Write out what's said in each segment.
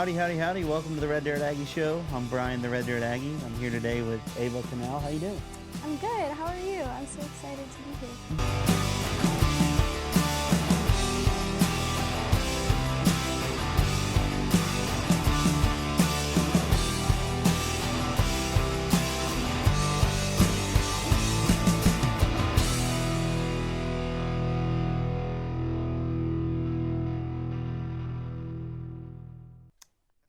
Howdy, howdy, howdy. Welcome to the Red Dirt Aggie Show. I'm Brian, the Red Dirt Aggie. I'm here today with Ava Connell. How you doing? I'm good. How are you? I'm so excited to be here.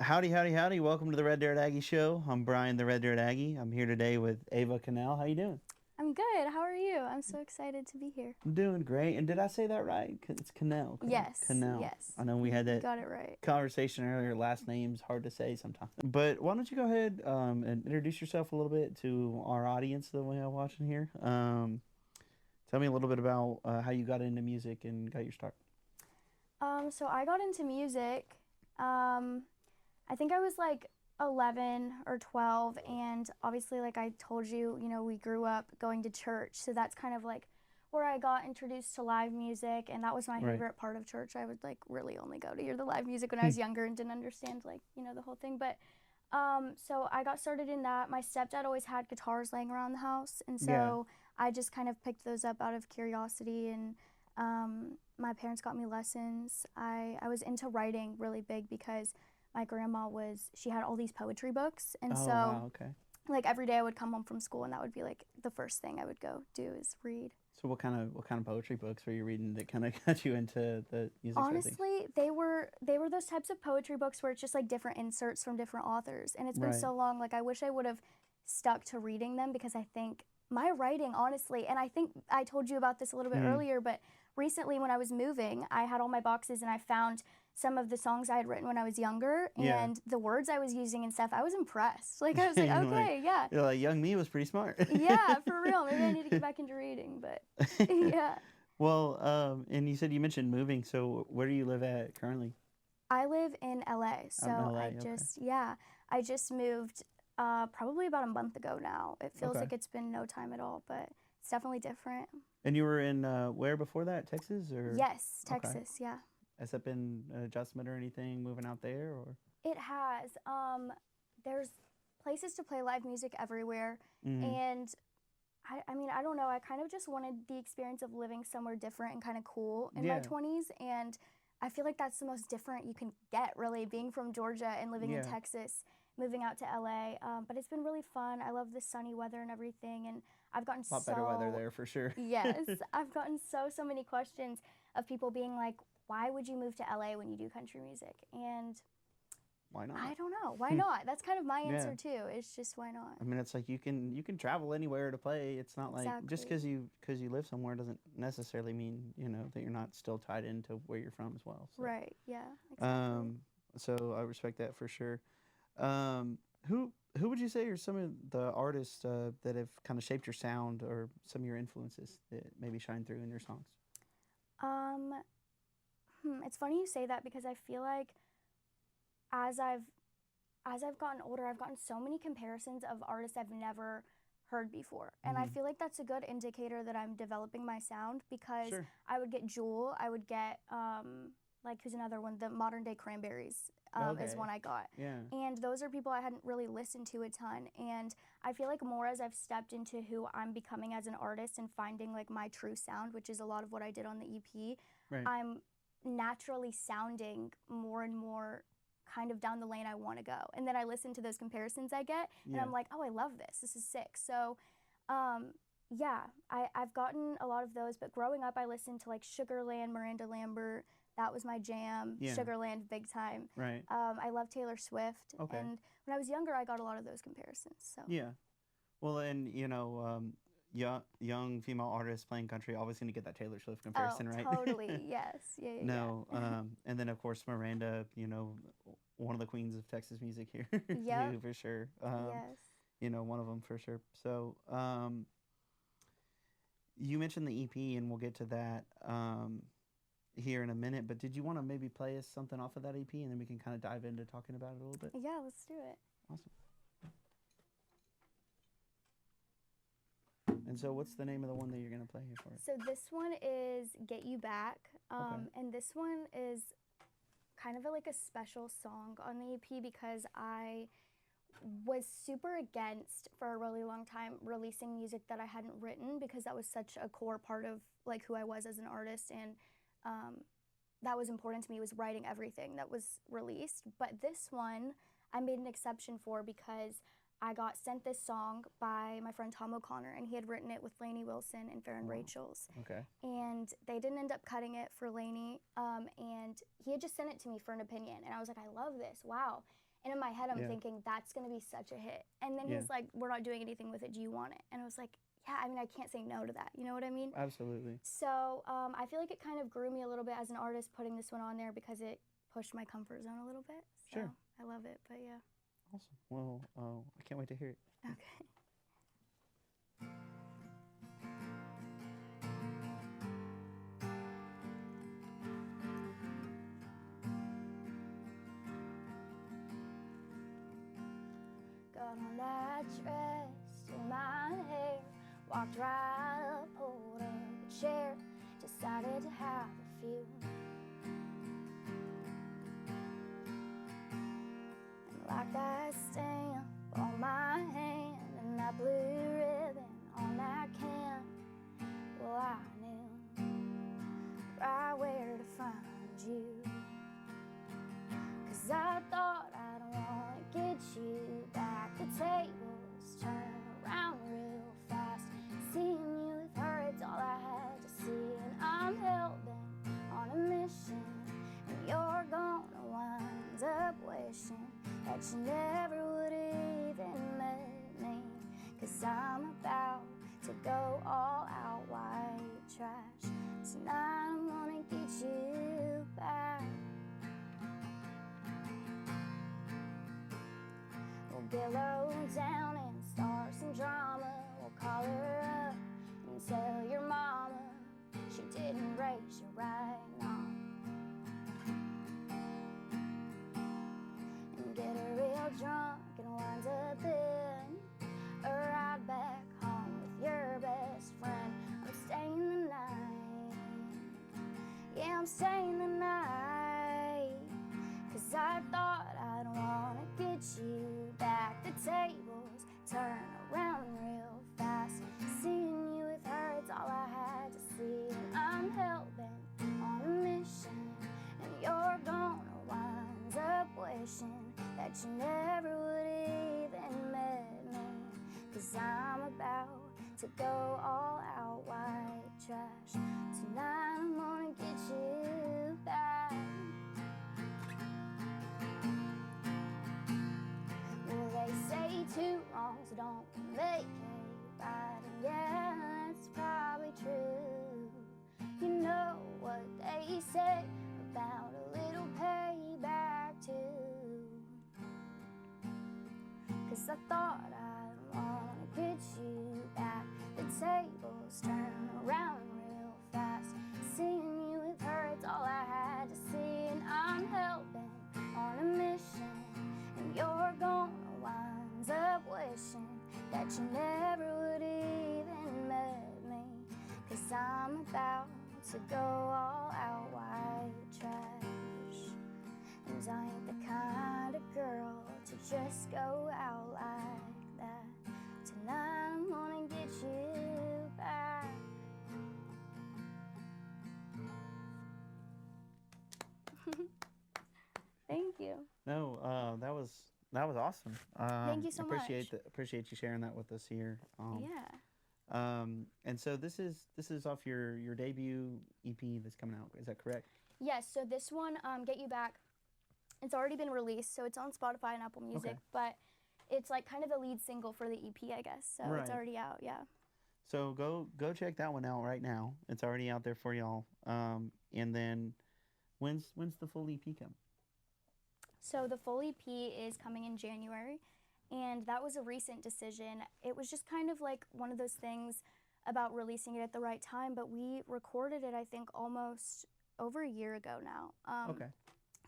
Howdy, howdy, howdy. Welcome to the Red Dirt Aggie Show. I'm Brian, the Red Dirt Aggie. I'm here today with Ava Connell. How you doing? I'm good. How are you? I'm so excited to be here. I'm doing great. And did I say that right? It's Connell. Yes. Connell. Yes. I know we had that Got it right. conversation earlier. Last name's hard to say sometimes. But why don't you go ahead and introduce yourself a little bit to our audience that we are watching here. Tell me a little bit about how you got into music and got your start. So I got into music. I think I was like 11 or 12, and obviously, like I told you, we grew up going to church, so that's kind of like where I got introduced to live music, and that was my favorite part of church. I would like really only go to hear the live music when I was younger and didn't understand the whole thing. But so I got started in that. My stepdad always had guitars laying around the house, and so I just kind of picked those up out of curiosity, and my parents got me lessons. I was into writing really big because my grandma she had all these poetry books, and like every day I would come home from school, and that would be like the first thing I would go do is read. So what kind of poetry books were you reading that kind of got you into the music? Honestly, they were those types of poetry books where it's just like different inserts from different authors, and it's been so long. Like I wish I would have stuck to reading them, because I think my writing, honestly, and I think I told you about this a little bit earlier, but recently when I was moving, I had all my boxes and I found some of the songs I had written when I was younger, and the words I was using and stuff. I was impressed. Like I was like, okay, yeah. You're like, young me was pretty smart. Yeah, for real. Maybe I need to get back into reading, but yeah. Well, and you said you mentioned moving. So where do you live at currently? I live in LA, so LA, I just moved probably about a month ago now. It feels like it's been no time at all, but it's definitely different. And you were in where before that? Texas or? Yes, Texas. Yeah. Has that been an adjustment or anything moving out there, or? It has. There's places to play live music everywhere, and I mean, I don't know. I kind of just wanted the experience of living somewhere different and kind of cool in my 20s, and I feel like that's the most different you can get, really, being from Georgia and living in Texas, moving out to LA. But it's been really fun. I love the sunny weather and everything, and I've gotten a lot better weather there for sure. Yes, I've gotten so many questions of people being like, why would you move to LA when you do country music? And why not? I don't know. Why not? That's kind of my answer too. It's just, why not? I mean, it's like you can travel anywhere to play. It's not like just because you live somewhere doesn't necessarily mean that you're not still tied into where you're from as well. So. Right. Yeah. Exactly. So I respect that for sure. Who would you say are some of the artists that have kind of shaped your sound, or some of your influences that maybe shine through in your songs? It's funny you say that, because I feel like as I've gotten older, I've gotten so many comparisons of artists I've never heard before. And I feel like that's a good indicator that I'm developing my sound, because I would get Jewel, I would get, who's another one? The Modern Day Cranberries is one I got. Yeah. And those are people I hadn't really listened to a ton. And I feel like more as I've stepped into who I'm becoming as an artist and finding like my true sound, which is a lot of what I did on the EP, I'm naturally sounding more and more kind of down the lane I want to go. And then I listen to those comparisons I get, and I'm like, oh, I love this. This is sick. So, I've gotten a lot of those. But growing up, I listened to like Sugarland, Miranda Lambert. That was my jam. Sugarland, big time. Right. I love Taylor Swift. Okay. And when I was younger, I got a lot of those comparisons. So. Yeah. Well, and young female artists playing country, always going to get that Taylor Swift comparison, right? Totally. Yes. Yeah. No. And then of course Miranda, one of the queens of Texas music here. Yeah. For sure. Yes. One of them for sure. So, you mentioned the EP, and we'll get to that here in a minute. But did you want to maybe play us something off of that EP, and then we can kind of dive into talking about it a little bit? Yeah, let's do it. Awesome. And so what's the name of the one that you're going to play here for us? So this one is Get You Back. And this one is kind of like a special song on the EP because I was super against for a really long time releasing music that I hadn't written because that was such a core part of like who I was as an artist, and that was important to me, was writing everything that was released. But this one I made an exception for because I got sent this song by my friend Tom O'Connor, and he had written it with Lainey Wilson and Farron Rachel's. Okay. And they didn't end up cutting it for Lainey, and he had just sent it to me for an opinion, and I was like, I love this, wow. And in my head, I'm thinking, that's gonna be such a hit. And then he's like, we're not doing anything with it, do you want it? And I was like, yeah, I mean, I can't say no to that, you know what I mean? Absolutely. So I feel like it kind of grew me a little bit as an artist putting this one on there because it pushed my comfort zone a little bit. So Sure. I love it, but yeah. Awesome. Well, I can't wait to hear it. Okay. Got on that dress in my hair, walked right up, pulled up a chair, decided to have a few. And like that stamp on my hand and that blue ribbon on that can, well, I knew right where to find you. 'Cause I thought I'd wanna get you back. The tables turn around real fast. Seeing you with her, it's all I had to see. And I'm hell-bent on a mission, and you're gonna wind up wishing that you never would have even met me. 'Cause I'm about to go all out white trash. Tonight I'm gonna get you back. We'll get low down and start some drama. We'll call her up and tell your mama she didn't raise you right, no. And get her real drunk and wind up in a ride back home with your best friend. I'm staying the night, yeah, I'm staying the night. 'Cause I thought I'd wanna get you back. The tables turn around real fast. Seeing you with her, it's all I had to see. And I'm hell-bent on a mission, and you're gonna wind up wishing that you never would have even met me. 'Cause I'm about to go all out white trash. Tonight I'm gonna get you back. Well, they say two wrongs don't make a right, and yeah, that's probably true. You know what they say about a little payback too. 'Cause I thought I'd wanna get you back. The tables turn around real fast. Seeing you with her, it's all I had to see. And I'm hell-bent on a mission, and you're gonna wind up wishing that you never would even met me. 'Cause I'm about to go all out white trash. And I ain't the kind of girl to just go out like that. Tonight I'm gonna get you back. Thank you. No, that was awesome. Thank you so much. Appreciate you sharing that with us here. Yeah. And so this is off your debut EP that's coming out. Is that correct? Yes, so this one, Get You Back, it's already been released, so it's on Spotify and Apple Music, Okay. but it's like kind of the lead single for the EP, I guess, so it's Right. already out, yeah. So go check that one out right now. It's already out there for y'all. And then when's the full EP come? So the full EP is coming in January, and that was a recent decision. It was just kind of like one of those things about releasing it at the right time, but we recorded it, I think, almost over a year ago now. Okay.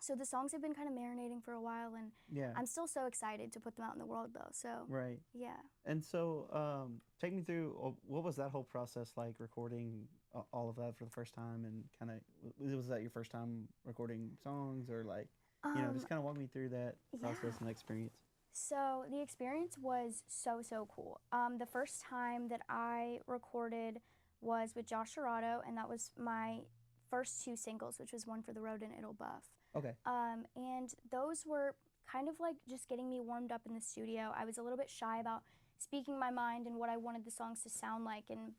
So the songs have been kind of marinating for a while, and Yeah. I'm still so excited to put them out in the world, though. So Right. yeah. And so, take me through what was that whole process like, recording all of that for the first time, and kind of was that your first time recording songs, or like, just kind of walk me through that process and experience. So the experience was so cool. The first time that I recorded was with Josh Dorado, and that was my first 2 singles, which was One for the Road and It'll Buff. Okay. And those were kind of like just getting me warmed up in the studio. I was a little bit shy about speaking my mind and what I wanted the songs to sound like, and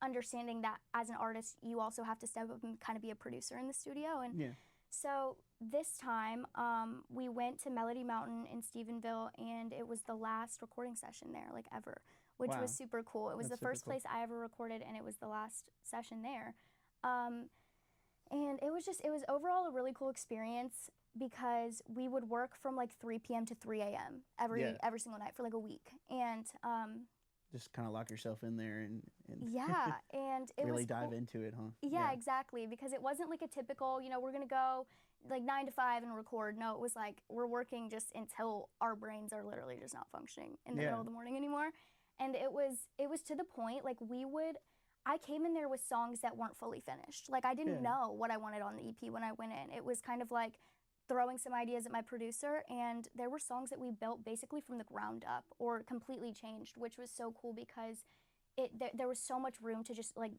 understanding that as an artist, you also have to step up and kind of be a producer in the studio. And Yeah. so this time, we went to Melody Mountain in Stephenville, and it was the last recording session there, like ever, which Wow. was super cool. It was That's the first super cool. place I ever recorded, and it was the last session there. And it was overall a really cool experience, because we would work from like 3 p.m. to 3 a.m. every single night for like a week. And just kind of lock yourself in there and yeah, and it really was dive cool. into it, huh? Yeah, exactly, because it wasn't like a typical, we're gonna go like 9 to 5 and record. No, it was like we're working just until our brains are literally just not functioning in the middle of the morning anymore. And it was to the point, like I came in there with songs that weren't fully finished. Like I didn't know what I wanted on the EP when I went in. It was kind of like throwing some ideas at my producer, and there were songs that we built basically from the ground up or completely changed, which was so cool, because there was so much room to just like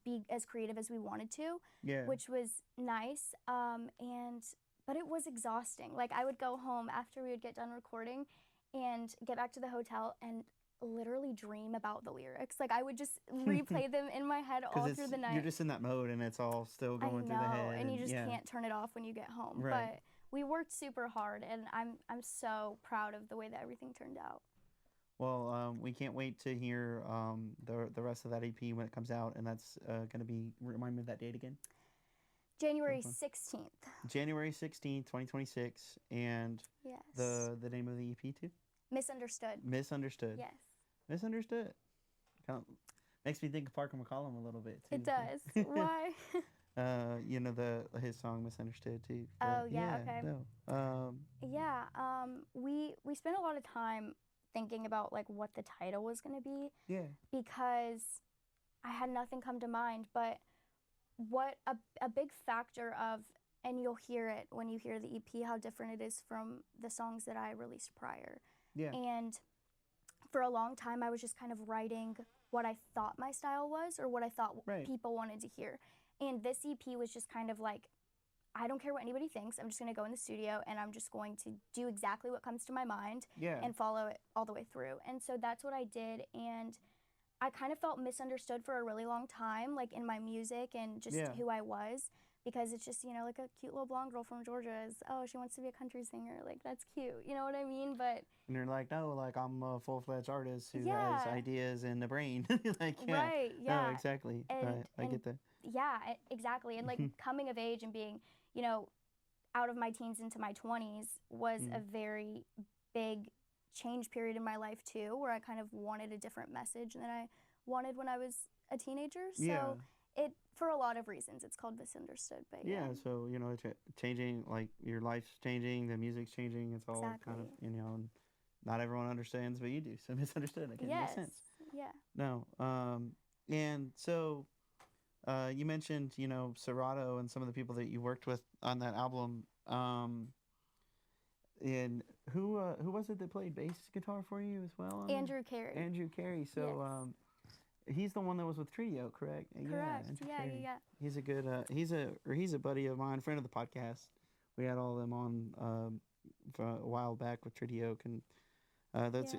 be as creative as we wanted to, which was nice. But it was exhausting. Like I would go home after we would get done recording and get back to the hotel and literally dream about the lyrics. Like I would just replay them in my head all through the night. You're just in that mode, and it's all still going through the head, and you just can't turn it off when you get home. Right. But we worked super hard, and I'm so proud of the way that everything turned out. Well, we can't wait to hear the rest of that EP when it comes out, and that's going to be, remind me of that date again. January 16th. January 16th, 2026, and yes. The name of the EP too? Misunderstood. Misunderstood. Yes. Misunderstood. Kind of makes me think of Parker McCollum a little bit too. It does. Why? His song Misunderstood too. Oh yeah. Okay. No. We spent a lot of time thinking about like what the title was going to be. Yeah. Because I had nothing come to mind, but what a big factor of, and you'll hear it when you hear the EP, how different it is from the songs that I released prior. Yeah. And for a long time, I was just kind of writing what I thought my style was, or what I thought people wanted to hear. And this EP was just kind of like, I don't care what anybody thinks. I'm just going to go in the studio, and I'm just going to do exactly what comes to my mind and follow it all the way through. And so that's what I did. And I kind of felt misunderstood for a really long time, like in my music and just who I was, because it's just, like a cute little blonde girl from Georgia is, oh, she wants to be a country singer. Like, that's cute. You know what I mean? But and you're like, no, like I'm a full-fledged artist who has ideas in the brain. Like, right, yeah. No, exactly. I get that. Yeah, exactly. And like coming of age and being, out of my teens into my 20s was a very big change period in my life too, where I kind of wanted a different message than I wanted when I was a teenager. So it, for a lot of reasons, it's called Misunderstood. But so changing, like your life's changing, the music's changing. It's all kind of and not everyone understands, but you do. So Misunderstood, I guess, makes sense. Yeah. No. And so you mentioned Serato and some of the people that you worked with on that album. And who was it that played bass guitar for you as well? Andrew Carey. Andrew Carey. So he's the one that was with Trio, correct? Correct. Yeah. He's a good he's a buddy of mine, friend of the podcast. We had all of them on for a while back with Trio, and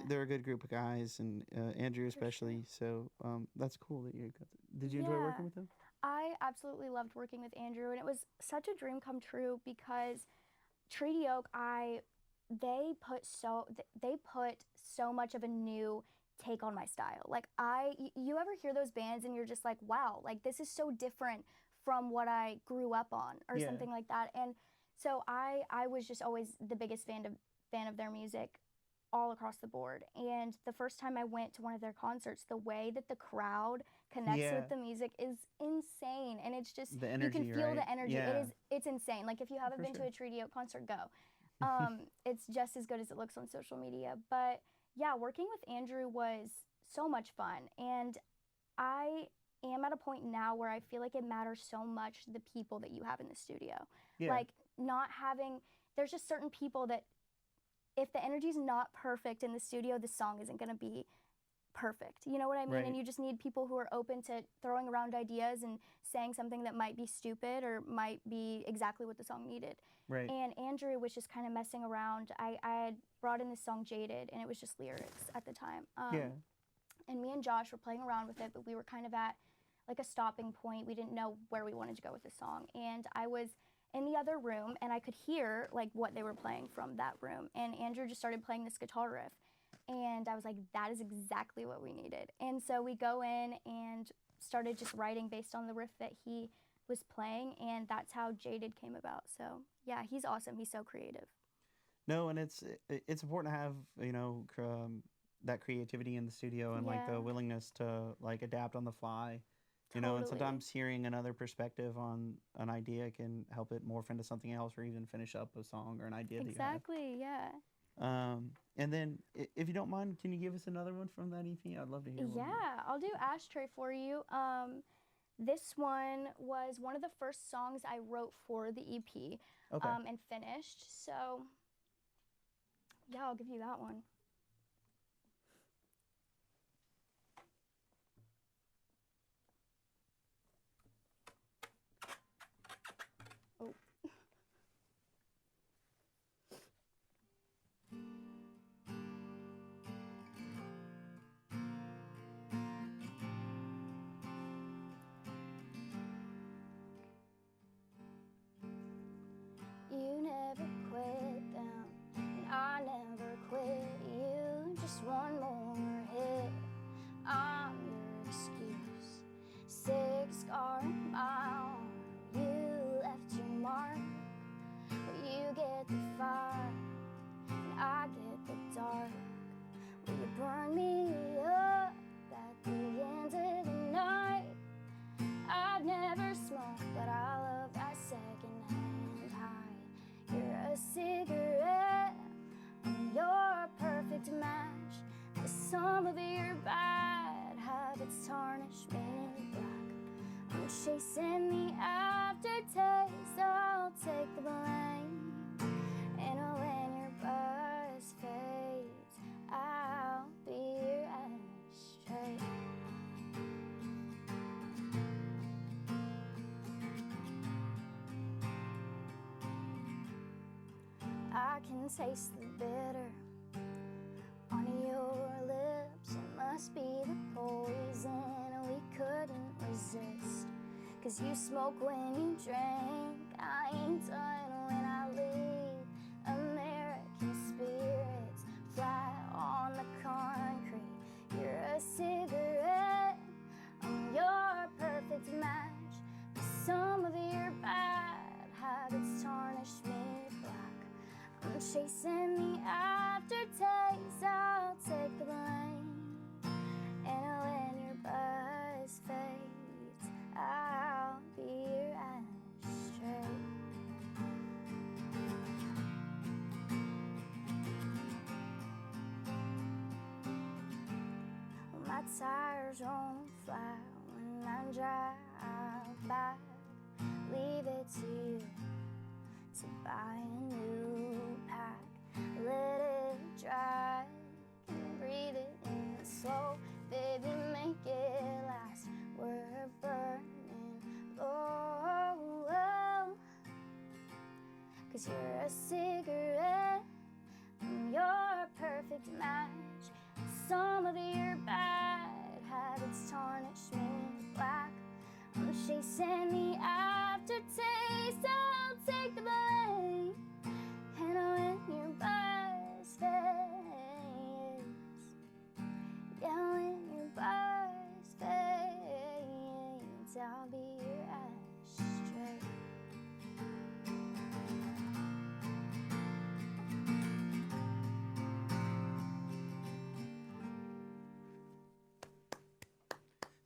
they're a good group of guys, and Andrew especially. So that's cool that you got. Did you enjoy working with him? I absolutely loved working with Andrew, and it was such a dream come true, because Treaty Oak, they put so much of a new take on my style. Like you ever hear those bands and you're just like, wow, like this is so different from what I grew up on, or something like that. And so I was just always the biggest fan of their music all across the board. And the first time I went to one of their concerts, the way that the crowd connects Yeah. with the music is insane. And it's just, The you can energy, feel right? the energy. Yeah. It's insane. Like if you haven't For been sure. to a Trio concert, go. It's just as good as it looks on social media. But yeah, working with Andrew was so much fun. And I am at a point now where I feel like it matters so much the people that you have in the studio. Yeah. Like not having, there's just certain people that if the energy's not perfect in the studio, the song isn't going to be perfect. You know what I mean? Right. And you just need people who are open to throwing around ideas and saying something that might be stupid or might be exactly what the song needed. Right. And Andrew was just kind of messing around. I had brought in this song Jaded, and it was just lyrics at the time. Yeah. And me and Josh were playing around with it, but we were kind of at like a stopping point. We didn't know where we wanted to go with the song. And I was in the other room, and I could hear like what they were playing from that room. And Andrew just started playing this guitar riff. And I was like, that is exactly what we needed. And so we go in and started just writing based on the riff that he was playing, and that's how Jaded came about. So yeah, he's awesome. He's so creative. No, and it's important to have, that creativity in the studio and like Yeah. the willingness to like adapt on the fly. You know, and Totally. sometimes hearing another perspective on an idea can help it morph into something else or even finish up a song or an idea Exactly, yeah. that you have. And then if you don't mind, can you give us another one from that EP? I'd love to hear a little bit. Yeah, I'll do Ashtray for you. This one was one of the first songs I wrote for the EP Okay. and finished. So yeah, I'll give you that one. Oh. You never quit them, and I never quit you. Just one more hit, I'm your excuse. 6 scar on my arm, you left your mark. Will you get the fire, and I get the dark? Will you burn me up at the end of the night? I'd never smoke, but I love that secondhand high. You're a cigarette, I'm your perfect match. The sum of your bad habits tarnish me black. I'm chasing the aftertaste, I'll take the blame. And when your buzz fades, I'll be your ashtray. I can taste the bitter on your lips. It must be the poison we couldn't resist. 'Cause you smoke when you drink, I ain't done when I leave. American spirits flat on the concrete. You're a cigarette, I'm your perfect match. The sum of your bad habits tarnish me black. I'm chasing the aftertaste, I'll take the blame. And when your buzz fades, I'll be your ashtray. My tires won't fly when I drive back. Leave it to you to buy a new pack. Let it dry and breathe it in slow. Baby, make it last. We're burning low. 'Cause you're a cigarette, I'm your perfect match. Some of your bad habits tarnish me black. I'm chasing the aftertaste, I'll take the blame. And when your buzz fades, yeah, when your buzz fades, I'll be your ashtray.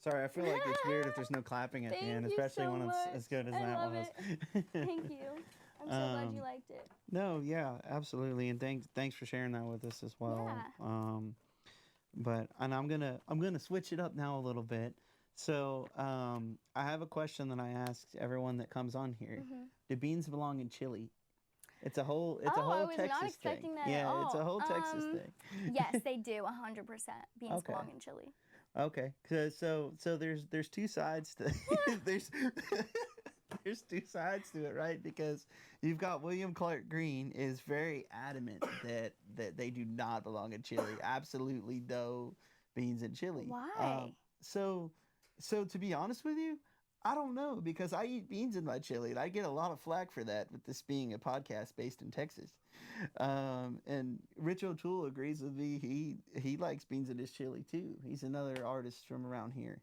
Sorry, I feel like it's weird if there's no clapping at the Thank end, you especially so when it's much. as good as I that love was. Thank you. I'm so glad you liked it. No, yeah, absolutely, and thanks for sharing that with us as well. Yeah. But and I'm gonna switch it up now a little bit. So I have a question that I ask everyone that comes on here. Mhm. Do beans belong in chili? It's a whole I was Texas not thing. expecting that at Yeah, it's a all. whole Texas thing. Yes, they do. 100%. Beans Okay. belong in chili. Okay. So there's two sides to there's there's two sides to it, right? Because you've got William Clark Green is very adamant that they do not belong in chili. Absolutely no beans in chili. Why? So so to be honest with you, I don't know because I eat beans in my chili and I get a lot of flack for that with this being a podcast based in Texas. And Rich O'Toole agrees with me. He likes beans in his chili too. He's another artist from around here.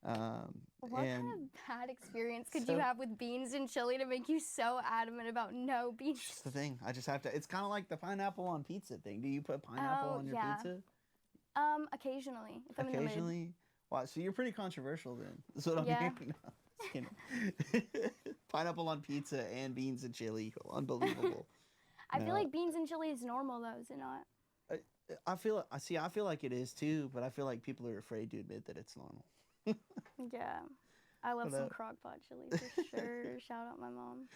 What And kind of bad experience could so- you have with beans and chili to make you so adamant about no beans? Just the thing. I just have to. It's kind of like the pineapple on pizza thing. Do you put pineapple Oh, on your yeah. pizza? Occasionally, if I'm in the mood. Occasionally. Wow. So you're pretty controversial then. That's what I'm Yeah. hearing. No, just kidding. Pineapple on pizza and beans and chili. Unbelievable. I feel No. like beans and chili is normal though, is it not? I feel. I see. I feel like it is too, but I feel like people are afraid to admit that it's normal. Yeah. I love But, some crock pot chili for sure. Shout out my mom.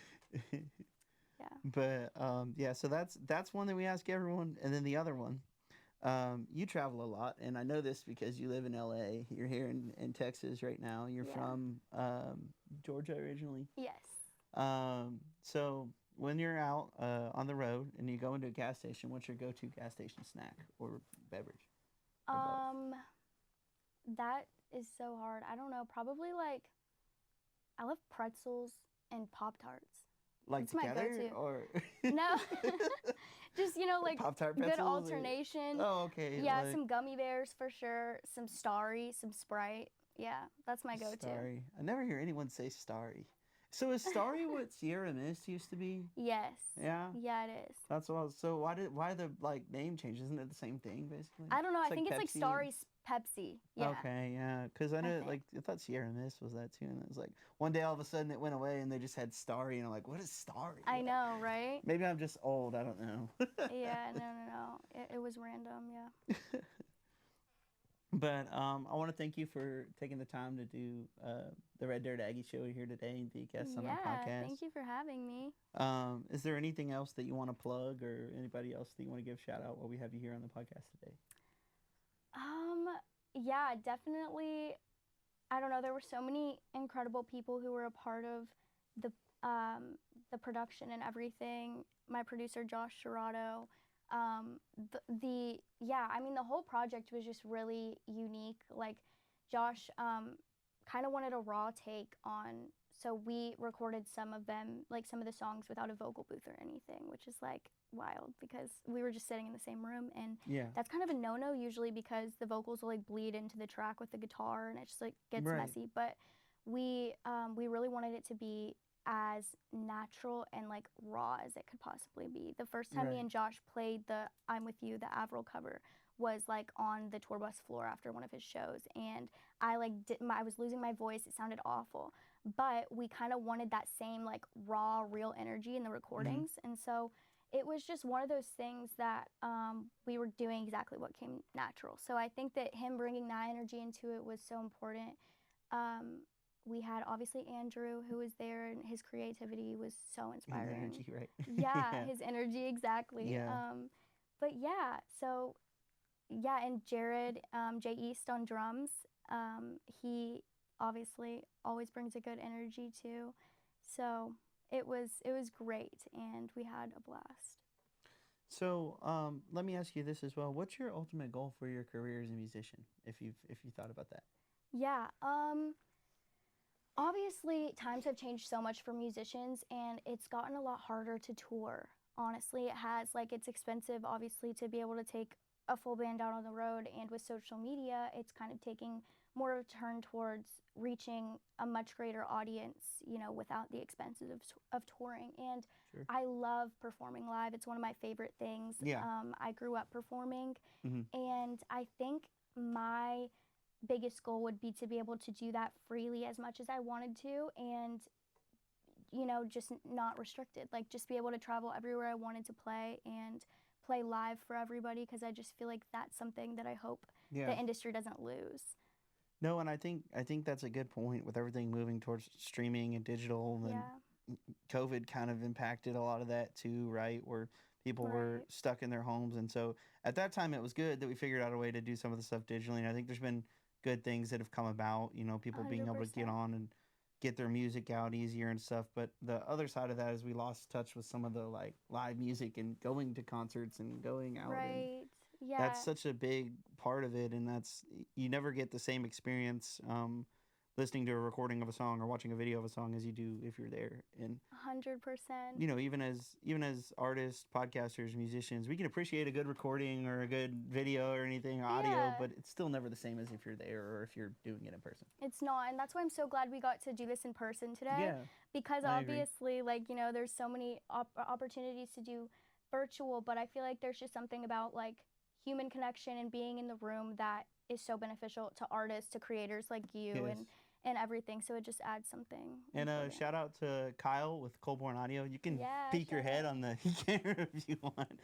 Yeah. But yeah. So that's one that we ask everyone, and then the other one. You travel a lot, and I know this because you live in LA. You're here in Texas right now. You're Yeah. from Georgia originally. Yes. So when you're out on the road and you go into a gas station, what's your go-to gas station snack or beverage? Or both? That is so hard. I don't know. Probably like I love pretzels and Pop Tarts. Like It's my together go-to. or No. Just, like Pop-Tart good pretzels or- alternation. Oh, okay. Yeah, like some gummy bears for sure. Some Starry, some Sprite. Yeah, that's my go-to. Starry. I never hear anyone say Starry. So is Starry what Sierra Mist used to be? Yes. Yeah. Yeah, it is. That's what I was. So why the like name change? Isn't it the same thing basically? I don't know. I think it's like Pepsi and- Starry's Pepsi. Yeah. Okay, yeah, because I know think. like I thought Sierra Mist was that too, and it was like one day all of a sudden it went away and they just had Starry, and I'm like, what is Starry? I know, right? Maybe I'm just old. I don't know. Yeah, no. It was random, yeah. But I want to thank you for taking the time to do the Red Dirt Aggie show here today and be a guest on our podcast. Thank you for having me. Is there anything else that you want to plug or anybody else that you want to give shout out while we have you here on the podcast today? Yeah, definitely. I don't know. There were so many incredible people who were a part of the production and everything. My producer Josh Shirato. The whole project was just really unique. Like Josh kind of wanted a raw take on. So we recorded some of them, like some of the songs, without a vocal booth or anything, which is like wild because we were just sitting in the same room, and Yeah. that's kind of a no-no usually because the vocals will like bleed into the track with the guitar and it just like gets Right. messy. But we really wanted it to be as natural and like raw as it could possibly be. The first time me Right. and Josh played the I'm With You, the Avril cover, was like on the tour bus floor after one of his shows, and I was losing my voice. It sounded awful, but we kind of wanted that same like raw, real energy in the recordings, and so it was just one of those things that we were doing exactly what came natural. So I think that him bringing that energy into it was so important. We had obviously Andrew who was there, and his creativity was so His inspiring. energy, right? Yeah, his energy, exactly. Yeah. But yeah, so yeah, and Jared, Jay East on drums, he obviously always brings a good energy too. So it was great, and we had a blast. So let me ask you this as well. What's your ultimate goal for your career as a musician? If you thought about that. Yeah, obviously times have changed so much for musicians, and it's gotten a lot harder to tour. Honestly, it has. Like, it's expensive obviously to be able to take a full band out on the road, and with social media it's kind of taking more of a turn towards reaching a much greater audience, without the expenses of touring. And Sure. I love performing live. It's one of my favorite things. Yeah. I grew up performing, Mhm. and I think my biggest goal would be to be able to do that freely as much as I wanted to, and just not restricted, like just be able to travel everywhere I wanted to play and play live for everybody, because I just feel like that's something that I hope the industry doesn't lose. No, and I think that's a good point with everything moving towards streaming and digital, and COVID kind of impacted a lot of that too, right? Where people were stuck in their homes, and so at that time it was good that we figured out a way to do some of the stuff digitally. And I think there's been good things that have come about, people being able to get on and get their music out easier and stuff. But the other side of that is we lost touch with some of the like live music and going to concerts and going out. Right. And that's such a big part of it, and that's, you never get the same experience listening to a recording of a song or watching a video of a song as you do if you're there. And 100%. even as artists, podcasters, musicians, we can appreciate a good recording or a good video or anything audio, but it's still never the same as if you're there or if you're doing it in person. It's not, and that's why I'm so glad we got to do this in person today. Because obviously, like, there's so many opportunities to do virtual, but I feel like there's just something about like human connection and being in the room that is so beneficial to artists, to creators like you, and everything. So it just adds something. And shout out to Kyle with Colborn Audio. You can peek your head on the camera if you want,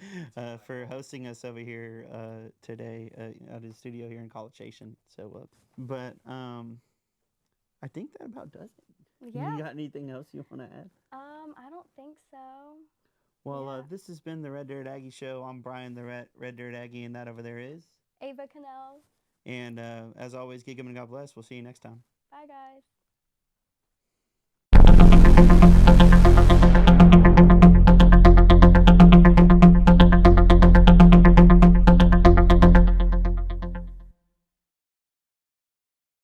for hosting us over here today at his studio here in College Station. So, but I think that about does it. Yeah. You got anything else you want to add? I don't think so. Well, this has been the Red Dirt Aggie Show. I'm Brian, the Red Dirt Aggie, and that over there is Ava Connell. And as always, gig 'em and God bless. We'll see you next time. Bye, guys.